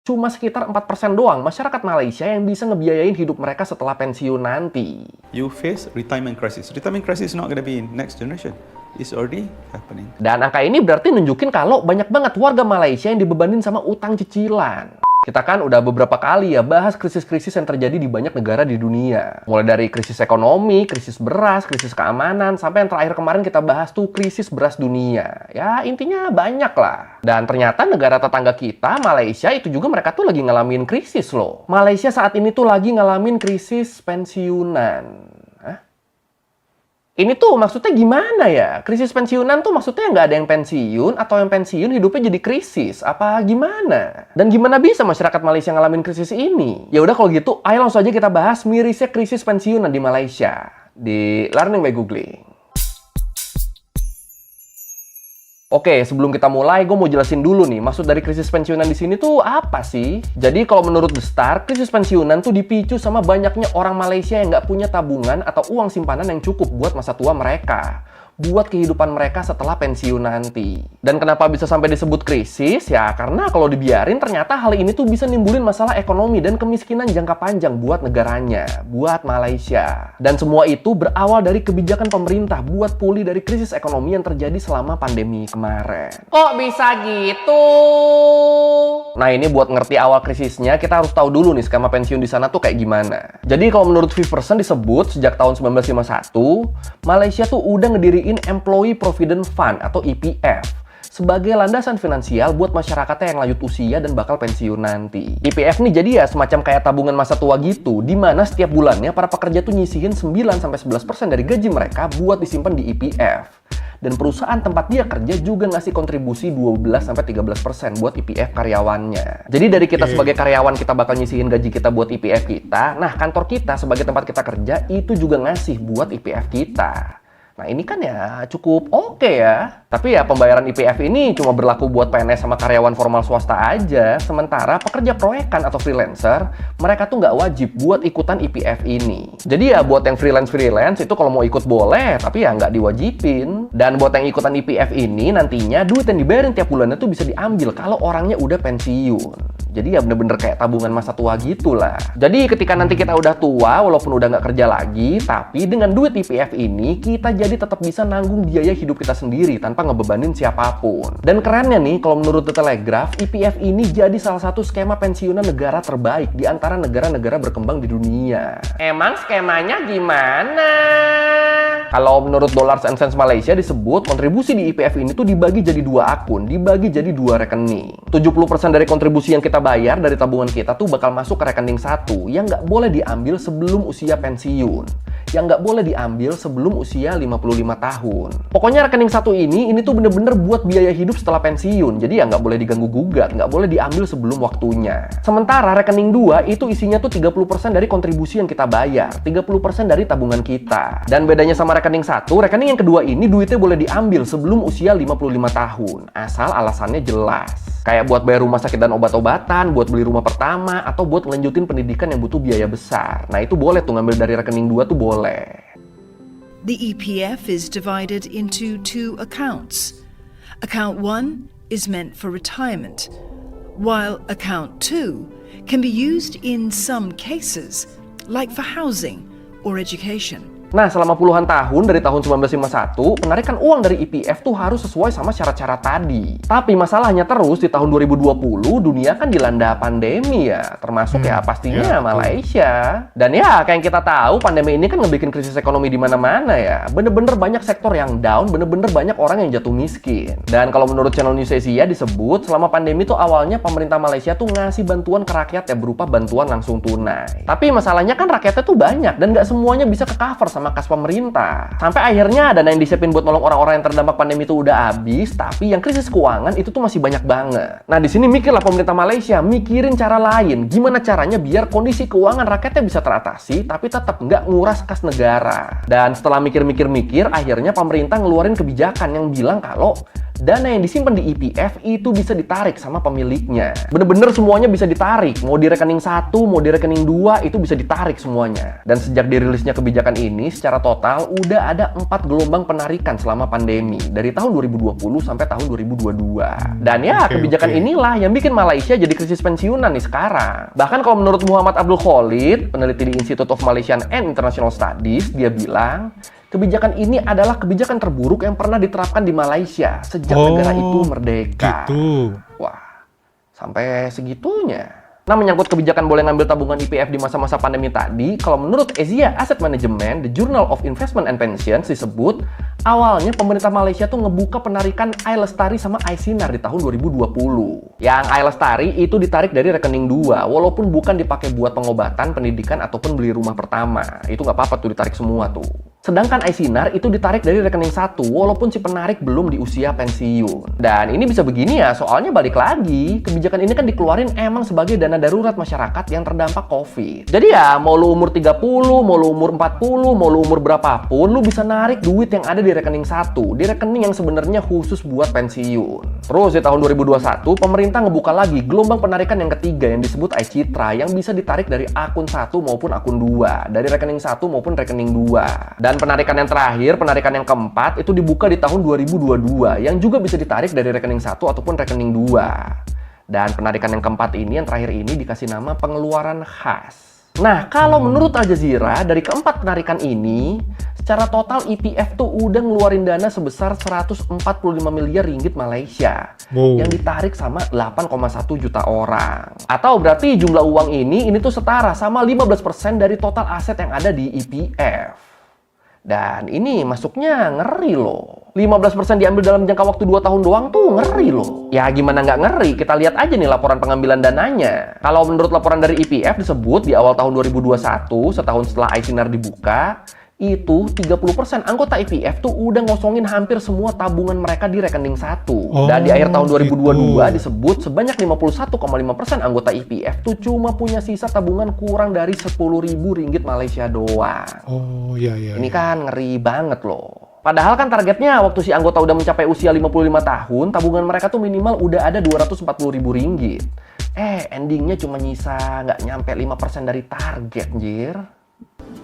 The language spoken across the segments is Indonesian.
Cuma sekitar 4% doang masyarakat Malaysia yang bisa ngebiayain hidup mereka setelah pensiun nanti. You face retirement crisis. Retirement crisis is not going to be in next generation. It's already happening. Dan angka ini berarti nunjukin kalau banyak banget warga Malaysia yang dibebanin sama utang cicilan. Kita kan udah beberapa kali ya bahas krisis-krisis yang terjadi di banyak negara di dunia. Mulai dari krisis ekonomi, krisis beras, krisis keamanan, sampai yang terakhir kemarin kita bahas tuh krisis beras dunia. Ya intinya banyak lah. Dan ternyata negara tetangga kita, Malaysia, itu juga mereka tuh lagi ngalamin krisis loh. Malaysia saat ini tuh lagi ngalamin krisis pensiunan. Ini tuh maksudnya gimana ya? Krisis pensiunan tuh maksudnya nggak ada yang pensiun atau yang pensiun hidupnya jadi krisis? Apa gimana? Dan gimana bisa masyarakat Malaysia ngalamin krisis ini? Ya udah kalau gitu, ayo langsung aja kita bahas mirisnya krisis pensiunan di Malaysia di Learning by Googling. Oke, sebelum kita mulai, gue mau jelasin dulu nih, maksud dari krisis pensiunan di sini tuh apa sih? Jadi kalau menurut The Star, krisis pensiunan tuh dipicu sama banyaknya orang Malaysia yang nggak punya tabungan atau uang simpanan yang cukup buat masa tua mereka. Buat kehidupan mereka setelah pensiun nanti. Dan kenapa bisa sampai disebut krisis? Ya karena kalau dibiarin ternyata hal ini tuh bisa nimbulin masalah ekonomi dan kemiskinan jangka panjang buat negaranya, buat Malaysia. Dan semua itu berawal dari kebijakan pemerintah buat pulih dari krisis ekonomi yang terjadi selama pandemi kemarin. Kok bisa gitu? Nah ini buat ngerti awal krisisnya, kita harus tahu dulu nih skema pensiun di sana tuh kayak gimana. Jadi kalau menurut Viverson disebut sejak tahun 1951, Malaysia tuh udah ngediriin Employee Provident Fund atau EPF sebagai landasan finansial buat masyarakatnya yang lanjut usia dan bakal pensiun nanti. EPF nih jadi ya semacam kayak tabungan masa tua gitu, di mana setiap bulannya para pekerja tuh nyisihin 9-11% dari gaji mereka buat disimpan di EPF. Dan perusahaan tempat dia kerja juga ngasih kontribusi 12-13% buat EPF karyawannya. Jadi dari kita sebagai karyawan kita bakal nyisihin gaji kita buat EPF kita. Nah kantor kita sebagai tempat kita kerja itu juga ngasih buat EPF kita. Nah ini kan ya cukup oke ya. Tapi ya pembayaran IPF ini cuma berlaku buat PNS sama karyawan formal swasta aja. Sementara pekerja proyekan atau freelancer, mereka tuh nggak wajib buat ikutan IPF ini. Jadi ya buat yang freelance itu kalau mau ikut boleh, tapi ya nggak diwajibin. Dan buat yang ikutan IPF ini nantinya duit yang dibayarin tiap bulannya tuh bisa diambil kalau orangnya udah pensiun. Jadi ya bener-bener kayak tabungan masa tua gitu lah. Jadi ketika nanti kita udah tua, walaupun udah nggak kerja lagi, tapi dengan duit IPF ini kita jadi tetap bisa nanggung biaya hidup kita sendiri tanpa ngebebanin siapapun. Dan kerennya nih, kalau menurut The Telegraph, EPF ini jadi salah satu skema pensiunan negara terbaik di antara negara-negara berkembang di dunia. Emang skemanya gimana? Kalau menurut Dollars and Cents Malaysia disebut kontribusi di IPF ini tuh dibagi jadi 2 akun, dibagi jadi 2 rekening. 70% dari kontribusi yang kita bayar dari tabungan kita tuh bakal masuk ke rekening satu yang nggak boleh diambil sebelum usia pensiun. Yang nggak boleh diambil sebelum usia 55 tahun. Pokoknya rekening satu ini tuh bener-bener buat biaya hidup setelah pensiun. Jadi ya nggak boleh diganggu-gugat, nggak boleh diambil sebelum waktunya. Sementara rekening 2 itu isinya tuh 30% dari kontribusi yang kita bayar, 30% dari tabungan kita. Dan bedanya sama rekening satu, rekening yang kedua ini duitnya boleh diambil sebelum usia 55 tahun. Asal alasannya jelas. Kayak buat bayar rumah sakit dan obat-obatan, buat beli rumah pertama, atau buat ngelanjutin pendidikan yang butuh biaya besar. Nah itu boleh tuh ngambil dari rekening 2 tuh boleh. The EPF is divided into 2 accounts. Account 1 is meant for retirement, while account 2 can be used in some cases, like for housing or education. Nah, selama puluhan tahun dari tahun 1951, penarikan uang dari EPF tuh harus sesuai sama syarat-syarat tadi. Tapi masalahnya terus di tahun 2020, dunia kan dilanda pandemi ya, termasuk ya pastinya Malaysia. Dan ya, kayak yang kita tahu, pandemi ini kan ngebikin krisis ekonomi di mana-mana ya. Bener-bener banyak sektor yang down, bener-bener banyak orang yang jatuh miskin. Dan kalau menurut channel News Asia disebut, selama pandemi tuh awalnya pemerintah Malaysia tuh ngasih bantuan ke rakyat ya berupa bantuan langsung tunai. Tapi masalahnya kan rakyatnya tuh banyak dan nggak semuanya bisa ke-cover sama kas pemerintah. Sampai akhirnya dana yang disiapin buat nolong orang-orang yang terdampak pandemi itu udah habis, tapi yang krisis keuangan itu tuh masih banyak banget. Nah, di sini mikirlah pemerintah Malaysia, mikirin cara lain. Gimana caranya biar kondisi keuangan rakyatnya bisa teratasi, tapi tetap nggak nguras kas negara. Dan setelah mikir-mikir, akhirnya pemerintah ngeluarin kebijakan yang bilang kalau dana yang disimpan di EPF itu bisa ditarik sama pemiliknya. Bener-bener semuanya bisa ditarik. Mau di rekening 1, mau di rekening 2, itu bisa ditarik semuanya. Dan sejak dirilisnya kebijakan ini, ini secara total udah ada 4 gelombang penarikan selama pandemi dari tahun 2020 sampai tahun 2022. Dan ya, kebijakan inilah yang bikin Malaysia jadi krisis pensiunan nih sekarang. Bahkan kalau menurut Muhammad Abdul Khalid, peneliti di Institute of Malaysian and International Studies, dia bilang kebijakan ini adalah kebijakan terburuk yang pernah diterapkan di Malaysia sejak negara itu merdeka. Gitu. Wah, sampai segitunya. Nah, menyangkut kebijakan boleh ngambil tabungan IPF di masa-masa pandemi tadi, kalau menurut Asia Asset Management, The Journal of Investment and Pensions disebut, awalnya pemerintah Malaysia tuh ngebuka penarikan iLestari sama iSinar di tahun 2020. Yang iLestari itu ditarik dari rekening 2, walaupun bukan dipakai buat pengobatan, pendidikan, ataupun beli rumah pertama. Itu nggak apa-apa tuh ditarik semua tuh. Sedangkan iSinar itu ditarik dari rekening 1, walaupun si penarik belum di usia pensiun. Dan ini bisa begini ya, soalnya balik lagi, kebijakan ini kan dikeluarin emang sebagai dana darurat masyarakat yang terdampak COVID. Jadi ya, mau lu umur 30, mau lu umur 40, mau lu umur berapapun, lu bisa narik duit yang ada di rekening 1, di rekening yang sebenarnya khusus buat pensiun. Terus di tahun 2021, pemerintah ngebuka lagi gelombang penarikan yang ketiga yang disebut iCitra yang bisa ditarik dari akun 1 maupun akun 2, dari rekening 1 maupun rekening 2. Dan penarikan yang terakhir, penarikan yang keempat, itu dibuka di tahun 2022 yang juga bisa ditarik dari rekening 1 ataupun rekening 2. Dan penarikan yang keempat ini, yang terakhir ini dikasih nama pengeluaran khas. Nah, kalau menurut Al Jazeera, dari keempat penarikan ini, secara total IPF tuh udah ngeluarin dana sebesar 145 miliar ringgit Malaysia yang ditarik sama 8,1 juta orang. Atau berarti jumlah uang ini tuh setara sama 15% dari total aset yang ada di IPF. Dan ini masuknya ngeri loh. 15% diambil dalam jangka waktu 2 tahun doang tuh ngeri loh. Ya gimana nggak ngeri? Kita lihat aja nih laporan pengambilan dananya. Kalau menurut laporan dari IPF disebut di awal tahun 2021, setahun setelah iSinar dibuka, itu 30% anggota IPF tuh udah ngosongin hampir semua tabungan mereka di rekening 1. Dan di akhir tahun 2022 disebut sebanyak 51,5% anggota IPF tuh cuma punya sisa tabungan kurang dari 10.000 ringgit Malaysia doang. Oh iya. Ini kan ngeri banget loh. Padahal kan targetnya waktu si anggota udah mencapai usia 55 tahun, tabungan mereka tuh minimal udah ada 240.000 ringgit. Endingnya cuma nyisa nggak nyampe 5% dari target, anjir.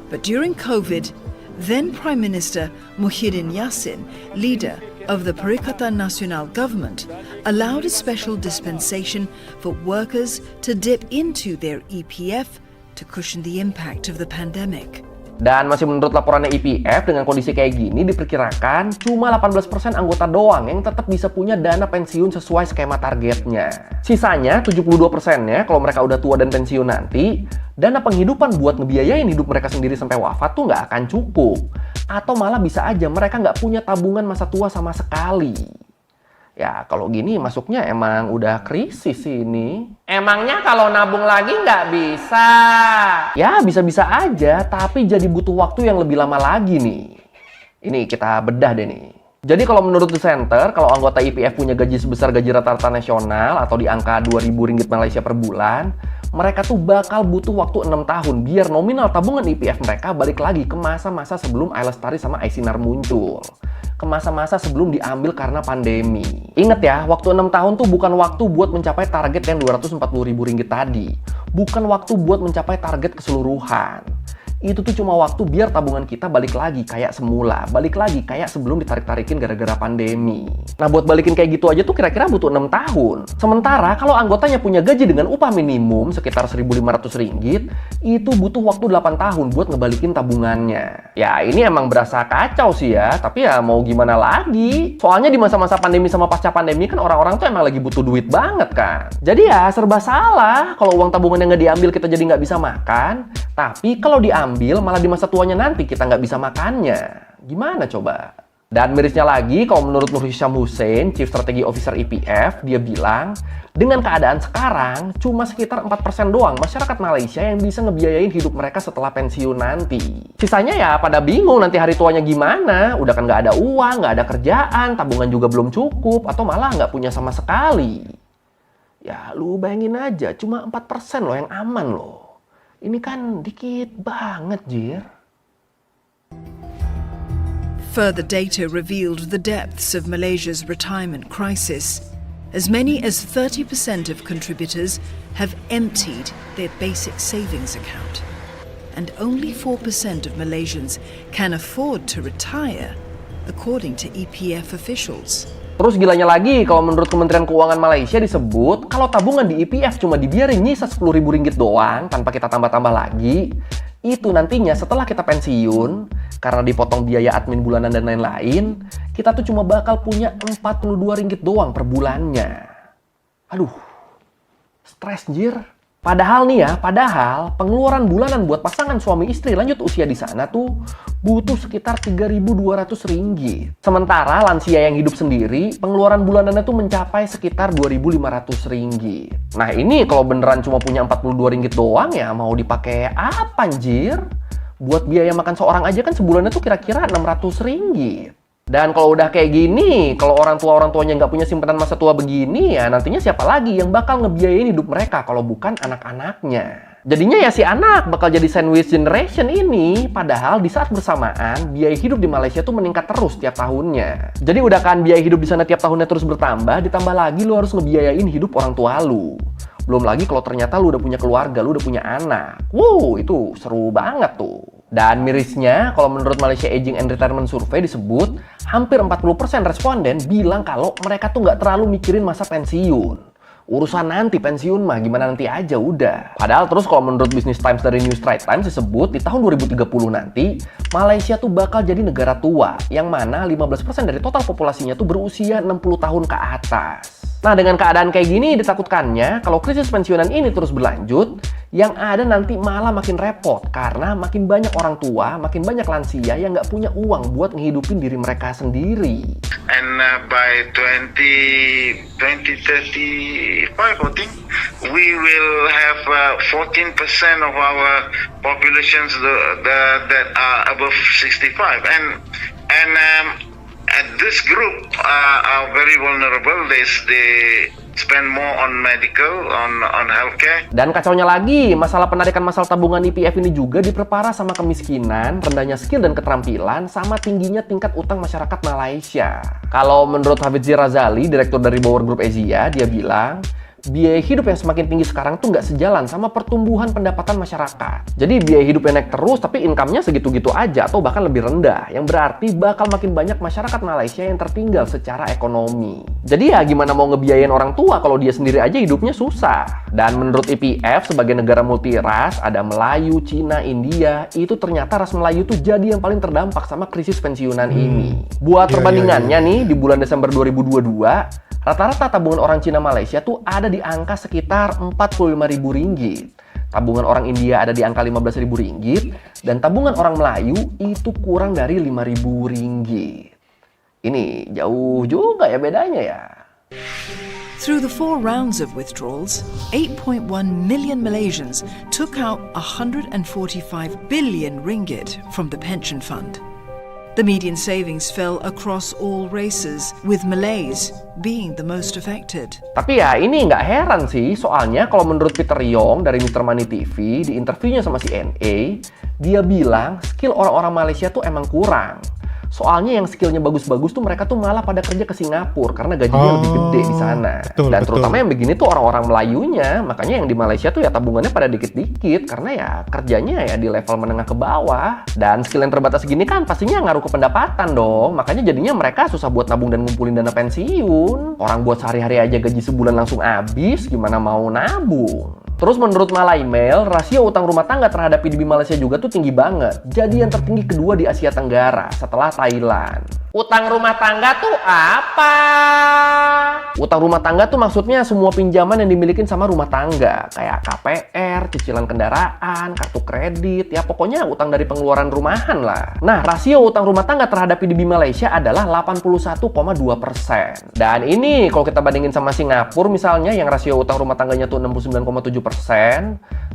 But during COVID, then Prime Minister Muhyiddin Yassin, leader of the Perikatan Nasional government, allowed a special dispensation for workers to dip into their EPF to cushion the impact of the pandemic. Dan masih menurut laporannya IPF, dengan kondisi kayak gini diperkirakan cuma 18% anggota doang yang tetap bisa punya dana pensiun sesuai skema targetnya. Sisanya 72%-nya kalau mereka udah tua dan pensiun nanti, dana penghidupan buat ngebiayain hidup mereka sendiri sampai wafat tuh nggak akan cukup. Atau malah bisa aja mereka nggak punya tabungan masa tua sama sekali. Ya, kalau gini masuknya emang udah krisis sih ini. Emangnya kalau nabung lagi nggak bisa? Ya, bisa-bisa aja, tapi jadi butuh waktu yang lebih lama lagi nih. Ini kita bedah deh nih. Jadi kalau menurut The Center, kalau anggota IPF punya gaji sebesar gaji rata-rata nasional atau di angka 2.000 ringgit Malaysia per bulan, mereka tuh bakal butuh waktu 6 tahun biar nominal tabungan IPF mereka balik lagi ke masa-masa sebelum iLestari sama iSinar muncul. Ke masa-masa sebelum diambil karena pandemi. Ingat ya, waktu 6 tahun tuh bukan waktu buat mencapai target yang 240.000 ringgit tadi. Bukan waktu buat mencapai target keseluruhan. Itu tuh cuma waktu biar tabungan kita balik lagi kayak semula. Balik lagi kayak sebelum ditarik-tarikin gara-gara pandemi. Nah, buat balikin kayak gitu aja tuh kira-kira butuh 6 tahun. Sementara kalau anggotanya punya gaji dengan upah minimum sekitar 1.500 ringgit, itu butuh waktu 8 tahun buat ngebalikin tabungannya. Ya, ini emang berasa kacau sih ya, tapi ya mau gimana lagi. Soalnya di masa-masa pandemi sama pasca pandemi kan orang-orang tuh emang lagi butuh duit banget kan. Jadi ya serba salah kalau uang tabungan yang nggak diambil kita jadi nggak bisa makan. Tapi kalau diambil malah di masa tuanya nanti kita nggak bisa makannya. Gimana coba? Dan mirisnya lagi, kalau menurut Nur Hisham Hussein, Chief Strategy Officer IPF, dia bilang, dengan keadaan sekarang, cuma sekitar 4% doang masyarakat Malaysia yang bisa ngebiayain hidup mereka setelah pensiun nanti. Sisanya ya pada bingung nanti hari tuanya gimana, udah kan nggak ada uang, nggak ada kerjaan, tabungan juga belum cukup, atau malah nggak punya sama sekali. Ya, lu bayangin aja, cuma 4% loh yang aman loh. Ini kan dikit banget, Jir. Further data revealed the depths of Malaysia's retirement crisis. As many as 30% of contributors have emptied their basic savings account. and only 4% of Malaysians can afford to retire, according to EPF officials. Terus gilanya lagi, kalau menurut Kementerian Keuangan Malaysia disebut, kalau tabungan di EPF cuma dibiarin nyisa 10.000 ringgit doang, tanpa kita tambah-tambah lagi, itu nantinya setelah kita pensiun, karena dipotong biaya admin bulanan dan lain-lain, kita tuh cuma bakal punya 42 ringgit doang per bulannya. Aduh, stres jir. Padahal nih ya, pengeluaran bulanan buat pasangan suami istri lanjut usia di sana tuh butuh sekitar 3.200 ringgit. Sementara lansia yang hidup sendiri, pengeluaran bulanannya tuh mencapai sekitar 2.500 ringgit. Nah ini kalau beneran cuma punya 42 ringgit doang ya mau dipakai apa anjir? Buat biaya makan seorang aja kan sebulannya tuh kira-kira 600 ringgit. Dan kalau udah kayak gini, kalau orang tuanya nggak punya simpanan masa tua begini, ya nantinya siapa lagi yang bakal ngebiayain hidup mereka kalau bukan anak-anaknya? Jadinya ya si anak bakal jadi sandwich generation ini, padahal di saat bersamaan, biaya hidup di Malaysia tuh meningkat terus tiap tahunnya. Jadi udah kan biaya hidup di sana tiap tahunnya terus bertambah, ditambah lagi lu harus ngebiayain hidup orang tua lu. Belum lagi kalau ternyata lu udah punya keluarga, lu udah punya anak. Wow, itu seru banget tuh. Dan mirisnya, kalau menurut Malaysia Aging and Retirement Survey disebut, hampir 40% responden bilang kalau mereka tuh nggak terlalu mikirin masa pensiun. Urusan nanti pensiun mah gimana nanti aja udah. Padahal terus kalau menurut Business Times dari New Straits Times disebut, di tahun 2030 nanti, Malaysia tuh bakal jadi negara tua, yang mana 15% dari total populasinya tuh berusia 60 tahun ke atas. Nah, dengan keadaan kayak gini ditakutkannya kalau krisis pensiunan ini terus berlanjut, yang ada nanti malah makin repot karena makin banyak orang tua, makin banyak lansia yang nggak punya uang buat ngehidupin diri mereka sendiri. And by 2035, I think we will have 14% of our populations that are above 65, and this group are very vulnerable. They spend more on medical, on healthcare. Dan kacaunya lagi, masalah penarikan masal tabungan IPF ini juga diperparah sama kemiskinan, rendahnya skill dan keterampilan, sama tingginya tingkat utang masyarakat Malaysia. Kalau menurut Hafidzi Razali, direktur dari Bauer Group Asia, dia bilang, biaya hidup yang semakin tinggi sekarang tuh nggak sejalan sama pertumbuhan pendapatan masyarakat. Jadi biaya hidupnya naik terus, tapi income-nya segitu-gitu aja atau bahkan lebih rendah. Yang berarti bakal makin banyak masyarakat Malaysia yang tertinggal secara ekonomi. Jadi ya gimana mau ngebiayain orang tua kalau dia sendiri aja hidupnya susah. Dan menurut IPF, sebagai negara multiras, ada Melayu, Cina, India, itu ternyata ras Melayu tuh jadi yang paling terdampak sama krisis pensiunan ini. Buat perbandingannya nih, di bulan Desember 2022, rata-rata tabungan orang Cina Malaysia tuh ada di angka sekitar 45.000 ringgit. Tabungan orang India ada di angka 15.000 ringgit. Dan tabungan orang Melayu itu kurang dari 5.000 ringgit. Ini jauh juga ya bedanya ya. Through the 4 rounds of withdrawals, 8.1 million Malaysians took out 145 billion ringgit from the pension fund. The median savings fell across all races, with Malays being the most affected. Tapi ya ini nggak heran sih, soalnya kalau menurut Peter Yong dari Mr. Money TV, di interviewnya sama CNA, dia bilang skill orang-orang Malaysia tuh emang kurang. Soalnya yang skillnya bagus-bagus tuh mereka tuh malah pada kerja ke Singapura karena gajinya lebih gede di sana. Dan terutama yang begini tuh orang-orang Melayunya, makanya yang di Malaysia tuh ya tabungannya pada dikit-dikit karena ya kerjanya ya di level menengah ke bawah. Dan skill yang terbatas gini kan pastinya ngaruh ke pendapatan dong. Makanya jadinya mereka susah buat nabung dan ngumpulin dana pensiun. Orang buat sehari-hari aja gaji sebulan langsung habis, gimana mau nabung? Terus menurut Malaemail, rasio utang rumah tangga terhadap PDB Malaysia juga tuh tinggi banget. Jadi yang tertinggi kedua di Asia Tenggara setelah Thailand. Utang rumah tangga tuh apa? Utang rumah tangga tuh maksudnya semua pinjaman yang dimilikin sama rumah tangga. Kayak KPR, cicilan kendaraan, kartu kredit, ya pokoknya utang dari pengeluaran rumahan lah. Nah, rasio utang rumah tangga terhadap PDB Malaysia adalah 81,2%. Dan ini kalau kita bandingin sama Singapura misalnya yang rasio utang rumah tangganya tuh 69,7%,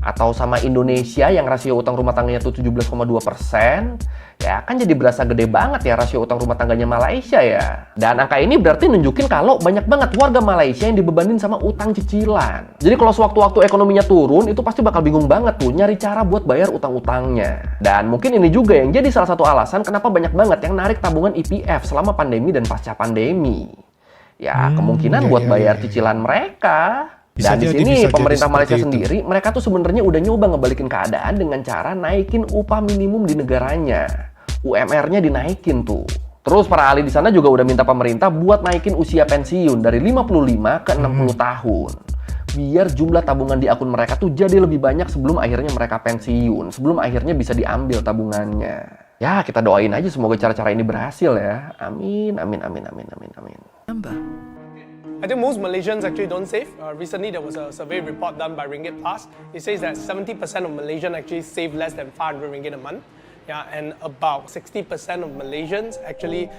atau sama Indonesia yang rasio utang rumah tangganya tuh 17,2%, ya kan jadi berasa gede banget ya rasio utang rumah tangganya Malaysia ya. Dan angka ini berarti nunjukin kalau banyak banget warga Malaysia yang dibebanin sama utang cicilan. Jadi kalau sewaktu-waktu ekonominya turun, itu pasti bakal bingung banget tuh nyari cara buat bayar utang-utangnya. Dan mungkin ini juga yang jadi salah satu alasan kenapa banyak banget yang narik tabungan IPF selama pandemi dan pasca pandemi. Ya kemungkinan buat bayar cicilan mereka. Bisa Dan di jadi, sini bisa jadi pemerintah seperti Malaysia itu. sendiri, mereka tuh sebenarnya udah nyoba ngebalikin keadaan dengan cara naikin upah minimum di negaranya. UMR-nya dinaikin tuh. Terus para ahli di sana juga udah minta pemerintah buat naikin usia pensiun dari 55 ke 60 tahun. Biar jumlah tabungan di akun mereka tuh jadi lebih banyak sebelum akhirnya mereka pensiun, sebelum akhirnya bisa diambil tabungannya. Ya, kita doain aja semoga cara-cara ini berhasil ya. Amin, amin, amin, amin, amin, amin. Number. I think most Malaysians actually don't save. Recently, there was a survey report done by Ringgit Plus. It says that 70% of Malaysians actually save less than 500 ringgit a month. Yeah, and about 60% of Malaysians actually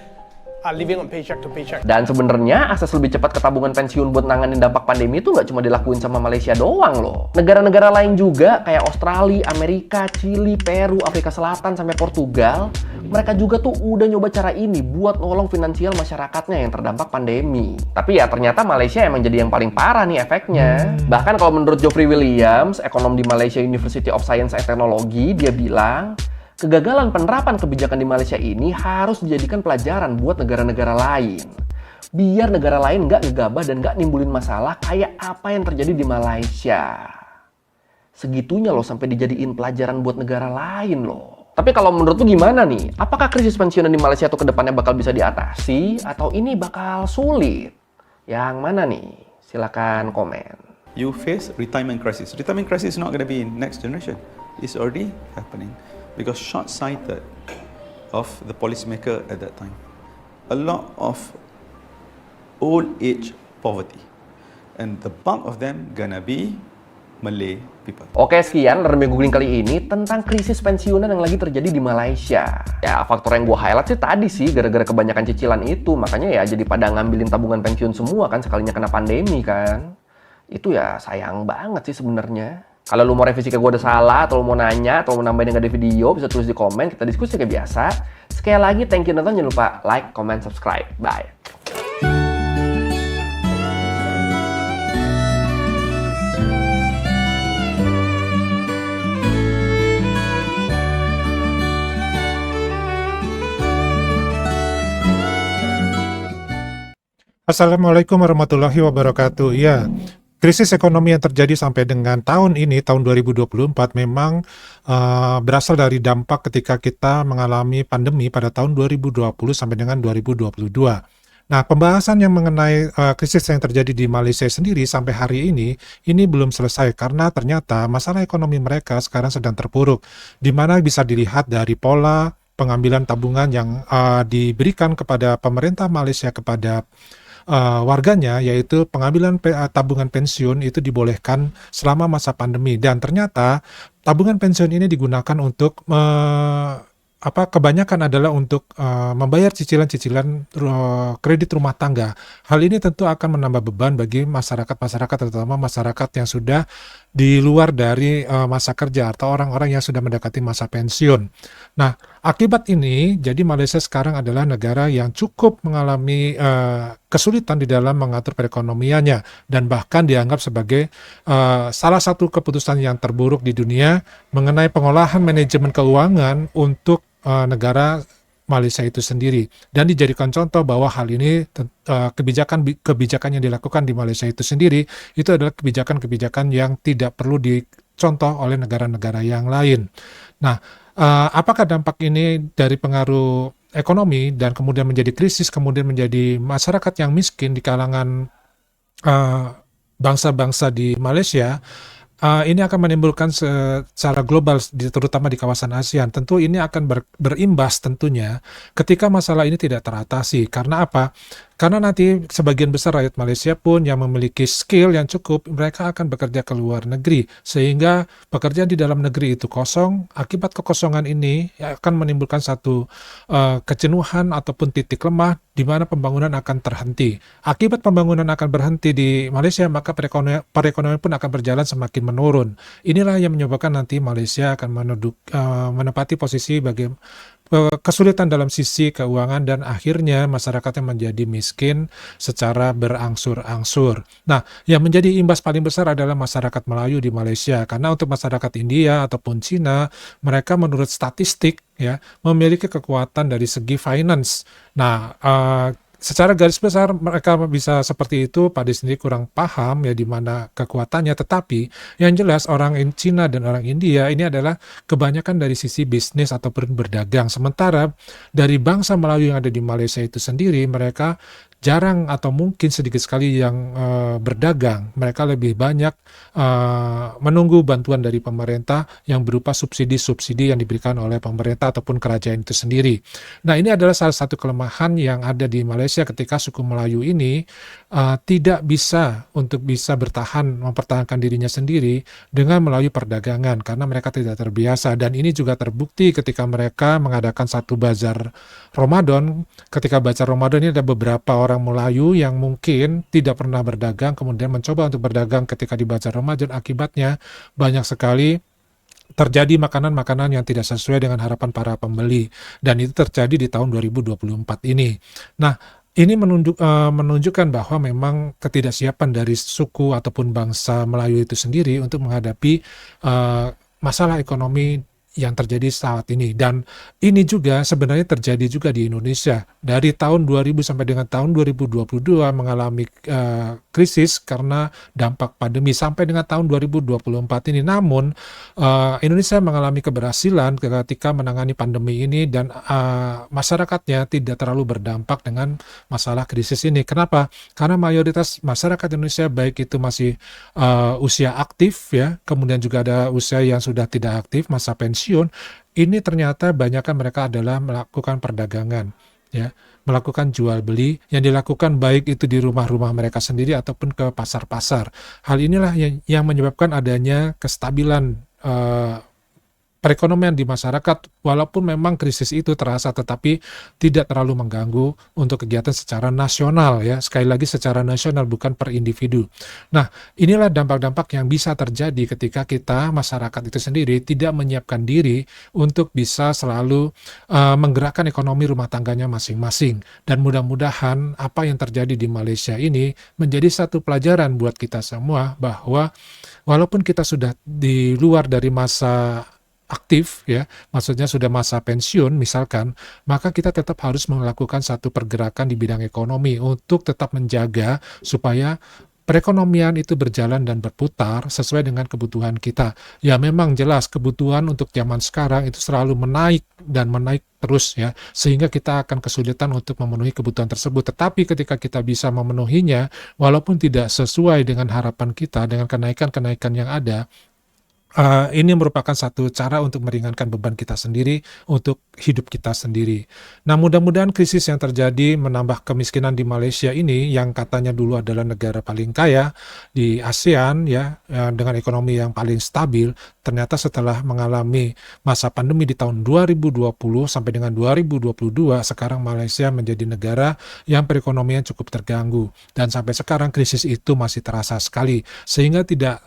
are living on paycheck to paycheck. Dan sebenarnya akses lebih cepat ke tabungan pensiun buat nanganin dampak pandemi itu nggak cuma dilakuin sama Malaysia doang loh. Negara-negara lain juga kayak Australia, Amerika, Chili, Peru, Afrika Selatan, sampai Portugal, mereka juga tuh udah nyoba cara ini buat nolong finansial masyarakatnya yang terdampak pandemi. Tapi ya ternyata Malaysia emang jadi yang paling parah nih efeknya. Bahkan kalau menurut Geoffrey Williams, ekonom di Malaysia University of Science and Technology, dia bilang, kegagalan penerapan kebijakan di Malaysia ini harus dijadikan pelajaran buat negara-negara lain. Biar negara lain nggak gegabah dan nggak nimbulin masalah kayak apa yang terjadi di Malaysia. Segitunya loh sampai dijadiin pelajaran buat negara lain loh. Tapi kalau menurut lu gimana nih? Apakah krisis pensiunan di Malaysia tuh ke depannya bakal bisa diatasi? Atau ini bakal sulit? Yang mana nih? Silakan komen. You face retirement crisis. Retirement crisis is not going to be in next generation. It's already happening because short-sighted of the policymaker at that time. A lot of old age poverty, and the bulk of them gonna be Malay people. Oke, sekian Lerme Googling kali ini tentang krisis pensiunan yang lagi terjadi di Malaysia. Ya, faktor yang gue highlight sih tadi sih, gara-gara kebanyakan cicilan itu. Makanya ya jadi pada ngambilin tabungan pensiun semua kan sekalinya kena pandemi kan. Itu ya sayang banget sih sebenarnya. Kalau lu mau revisi ke gue ada salah, atau lu mau nanya, atau lu mau nambahin yang ada video, bisa tulis di komen, kita diskusi kayak biasa. Sekali lagi, thank you nonton, jangan lupa like, comment, subscribe. Bye. Assalamualaikum warahmatullahi wabarakatuh. Ya, krisis ekonomi yang terjadi sampai dengan tahun ini, tahun 2024, memang berasal dari dampak ketika kita mengalami pandemi pada tahun 2020 sampai dengan 2022. Nah, pembahasan yang mengenai krisis yang terjadi di Malaysia sendiri sampai hari ini belum selesai karena ternyata masalah ekonomi mereka sekarang sedang terpuruk, di mana bisa dilihat dari pola pengambilan tabungan yang diberikan kepada pemerintah Malaysia kepada warganya, yaitu pengambilan tabungan pensiun itu dibolehkan selama masa pandemi, dan ternyata tabungan pensiun ini digunakan untuk kebanyakan adalah untuk membayar cicilan-cicilan kredit rumah tangga. Hal ini tentu akan menambah beban bagi masyarakat, terutama masyarakat yang sudah di luar dari masa kerja atau orang-orang yang sudah mendekati masa pensiun. Nah, akibat ini, jadi Malaysia sekarang adalah negara yang cukup mengalami kesulitan di dalam mengatur perekonomiannya, dan bahkan dianggap sebagai salah satu keputusan yang terburuk di dunia mengenai pengolahan manajemen keuangan untuk negara Malaysia itu sendiri, dan dijadikan contoh bahwa hal ini kebijakan yang dilakukan di Malaysia itu sendiri itu adalah kebijakan-kebijakan yang tidak perlu dicontoh oleh negara-negara yang lain. Nah, apakah dampak ini dari pengaruh ekonomi dan kemudian menjadi krisis, kemudian menjadi masyarakat yang miskin di kalangan bangsa-bangsa di Malaysia? Ini akan menimbulkan secara global, terutama di kawasan ASEAN. Tentu ini akan berimbas tentunya ketika masalah ini tidak teratasi. Karena apa? Karena nanti sebagian besar rakyat Malaysia pun yang memiliki skill yang cukup, mereka akan bekerja ke luar negeri. Sehingga pekerjaan di dalam negeri itu kosong. Akibat kekosongan ini akan menimbulkan satu kejenuhan ataupun titik lemah di mana pembangunan akan terhenti. Akibat pembangunan akan berhenti di Malaysia, maka perekonomian pun akan berjalan semakin menurun. Inilah yang menyebabkan nanti Malaysia akan menempati posisi kesulitan dalam sisi keuangan, dan akhirnya masyarakatnya menjadi miskin secara berangsur-angsur. Nah, yang menjadi imbas paling besar adalah masyarakat Melayu di Malaysia, karena untuk masyarakat India ataupun Cina, mereka menurut statistik ya memiliki kekuatan dari segi finance. Nah, secara garis besar mereka bisa seperti itu, Pak Ade sendiri kurang paham ya di mana kekuatannya, tetapi yang jelas orang Cina dan orang India ini adalah kebanyakan dari sisi bisnis ataupun berdagang. Sementara dari bangsa Melayu yang ada di Malaysia itu sendiri, mereka jarang atau mungkin sedikit sekali yang berdagang. Mereka lebih banyak menunggu bantuan dari pemerintah yang berupa subsidi-subsidi yang diberikan oleh pemerintah ataupun kerajaan itu sendiri. Nah, ini adalah salah satu kelemahan yang ada di Malaysia ketika suku Melayu ini tidak bisa untuk bisa bertahan, mempertahankan dirinya sendiri dengan melalui perdagangan karena mereka tidak terbiasa. Dan ini juga terbukti ketika mereka mengadakan satu bazar Ramadan. Ketika bazar Ramadan ini ada beberapa orang Melayu yang mungkin tidak pernah berdagang, kemudian mencoba untuk berdagang ketika di bazar Ramadan. Akibatnya banyak sekali terjadi makanan-makanan yang tidak sesuai dengan harapan para pembeli, dan itu terjadi di tahun 2024 ini. Nah, ini menunjukkan bahwa memang ketidaksiapan dari suku ataupun bangsa Melayu itu sendiri untuk menghadapi masalah ekonomi yang terjadi saat ini. Dan ini juga sebenarnya terjadi juga di Indonesia. Dari tahun 2000 sampai dengan tahun 2022 mengalami krisis karena dampak pandemi sampai dengan tahun 2024 ini. Namun Indonesia mengalami keberhasilan ketika menangani pandemi ini dan masyarakatnya tidak terlalu berdampak dengan masalah krisis ini. Kenapa? Karena mayoritas masyarakat Indonesia baik itu masih usia aktif ya, kemudian juga ada usia yang sudah tidak aktif, masa pensiun. Ini ternyata banyakkan mereka adalah melakukan perdagangan, ya, melakukan jual beli yang dilakukan baik itu di rumah-rumah mereka sendiri ataupun ke pasar-pasar. Hal inilah yang menyebabkan adanya kestabilan perekonomian di masyarakat, walaupun memang krisis itu terasa tetapi tidak terlalu mengganggu untuk kegiatan secara nasional ya, sekali lagi secara nasional bukan per individu. Nah, inilah dampak-dampak yang bisa terjadi ketika kita masyarakat itu sendiri tidak menyiapkan diri untuk bisa selalu menggerakkan ekonomi rumah tangganya masing-masing. Dan mudah-mudahan apa yang terjadi di Malaysia ini menjadi satu pelajaran buat kita semua bahwa walaupun kita sudah di luar dari masa aktif ya, maksudnya sudah masa pensiun misalkan, maka kita tetap harus melakukan satu pergerakan di bidang ekonomi untuk tetap menjaga supaya perekonomian itu berjalan dan berputar sesuai dengan kebutuhan kita. Ya memang jelas kebutuhan untuk zaman sekarang itu selalu menaik dan menaik terus ya, sehingga kita akan kesulitan untuk memenuhi kebutuhan tersebut. Tetapi ketika kita bisa memenuhinya, walaupun tidak sesuai dengan harapan kita, dengan kenaikan-kenaikan yang ada, ini merupakan satu cara untuk meringankan beban kita sendiri untuk hidup kita sendiri. Nah, mudah-mudahan krisis yang terjadi menambah kemiskinan di Malaysia ini yang katanya dulu adalah negara paling kaya di ASEAN ya, dengan ekonomi yang paling stabil, ternyata setelah mengalami masa pandemi di tahun 2020 sampai dengan 2022, sekarang Malaysia menjadi negara yang perekonomian cukup terganggu, dan sampai sekarang krisis itu masih terasa sekali, sehingga tidak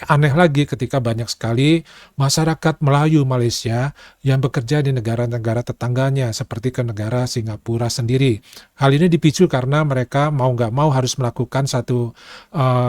aneh lagi ketika banyak sekali masyarakat Melayu Malaysia yang bekerja di negara-negara tetangganya seperti ke negara Singapura sendiri. Hal ini dipicu karena mereka mau nggak mau harus melakukan satu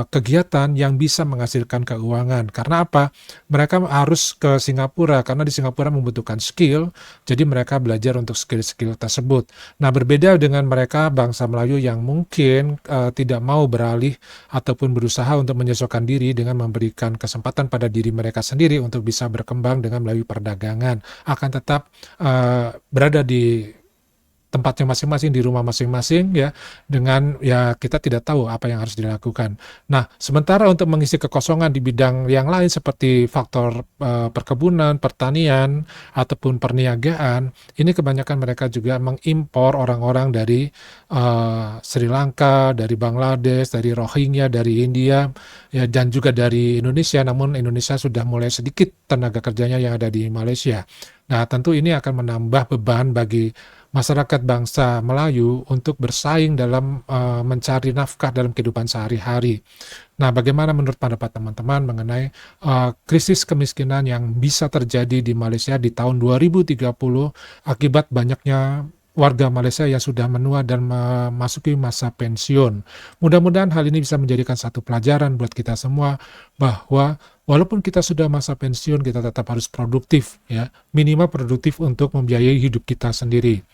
kegiatan yang bisa menghasilkan keuangan. Karena apa? Mereka harus ke Singapura karena di Singapura membutuhkan skill, jadi mereka belajar untuk skill-skill tersebut. Nah, berbeda dengan mereka bangsa Melayu yang mungkin tidak mau beralih ataupun berusaha untuk menyesuaikan diri dengan memberikan kesempatan pada diri mereka sendiri untuk bisa berkembang dengan melalui perdagangan, akan tetap berada di tempatnya masing-masing, di rumah masing-masing ya, dengan ya kita tidak tahu apa yang harus dilakukan. Nah, sementara untuk mengisi kekosongan di bidang yang lain seperti faktor perkebunan, pertanian, ataupun perniagaan, ini kebanyakan mereka juga mengimpor orang-orang dari Sri Lanka, dari Bangladesh, dari Rohingya, dari India, ya, dan juga dari Indonesia, namun Indonesia sudah mulai sedikit tenaga kerjanya yang ada di Malaysia. Nah, tentu ini akan menambah beban bagi masyarakat bangsa Melayu untuk bersaing dalam mencari nafkah dalam kehidupan sehari-hari. Nah, bagaimana menurut pendapat teman-teman mengenai krisis kemiskinan yang bisa terjadi di Malaysia di tahun 2030 akibat banyaknya warga Malaysia yang sudah menua dan memasuki masa pensiun? Mudah-mudahan hal ini bisa menjadikan satu pelajaran buat kita semua bahwa walaupun kita sudah masa pensiun, kita tetap harus produktif ya, minimal produktif untuk membiayai hidup kita sendiri.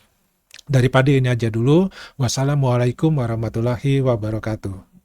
Daripada ini aja dulu. Wassalamualaikum warahmatullahi wabarakatuh.